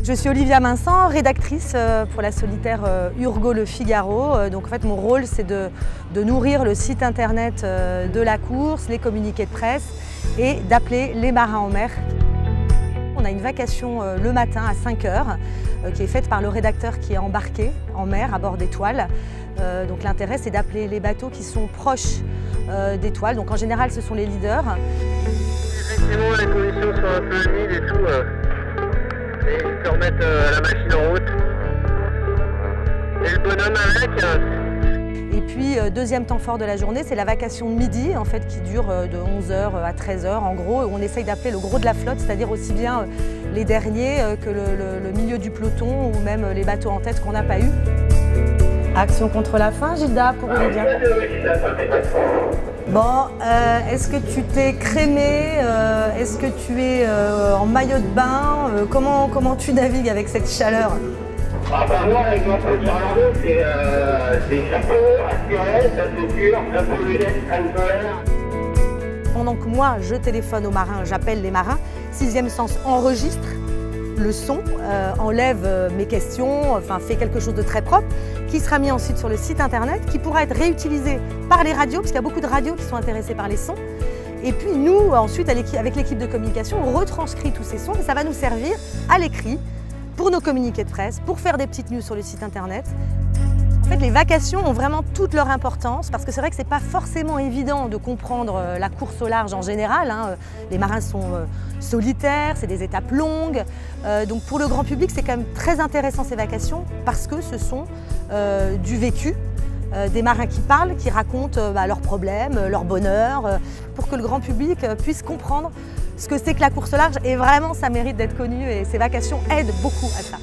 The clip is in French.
Je suis Olivia Minsan, rédactrice pour la solitaire Urgo Le Figaro. Donc en fait mon rôle c'est de nourrir le site internet de la course, les communiqués de presse et d'appeler les marins en mer. On a une vacation le matin à 5 h qui est faite par le rédacteur qui est embarqué en mer à bord d'Étoile. Donc l'intérêt c'est d'appeler les bateaux qui sont proches d'Étoile. Donc en général ce sont les leaders. Effectivement les conditions sont un peu humides et tout. Et il peut remettre la machine en route. Et le bonhomme avec. Et puis deuxième temps fort de la journée, c'est la vacation de midi en fait, qui dure de 11 h à 13 h en gros, où on essaye d'appeler le gros de la flotte, c'est-à-dire aussi bien les derniers que le milieu du peloton ou même les bateaux en tête qu'on n'a pas eu. Action contre la faim, Gilda, pour Olivia. Bon, est-ce que tu t'es crémé? Est-ce que tu es en maillot de bain? Comment tu navigues avec cette chaleur? Ah bah moi avec mon pote Charles, c'est chapeau, assuré, ça c'est sûr, chapeau lunettes, crème solaire. Pendant que moi je téléphone aux marins, j'appelle les marins, Sixième Sens enregistre le son, enlève mes questions, enfin fait quelque chose de très propre, qui sera mis ensuite sur le site internet, qui pourra être réutilisé par les radios, parce qu'il y a beaucoup de radios qui sont intéressées par les sons. Et puis nous, ensuite, avec l'équipe de communication, on retranscrit tous ces sons et ça va nous servir à l'écrit pour nos communiqués de presse, pour faire des petites news sur le site internet. En fait, les vacations ont vraiment toute leur importance parce que c'est vrai que c'est pas forcément évident de comprendre la course au large en général. Les marins sont solitaires, c'est des étapes longues. Donc pour le grand public, c'est quand même très intéressant ces vacations parce que ce sont du vécu. Des marins qui parlent, qui racontent leurs problèmes, leur bonheur, pour que le grand public puisse comprendre ce que c'est que la course au large. Et vraiment, ça mérite d'être connu et ces vacations aident beaucoup à ça.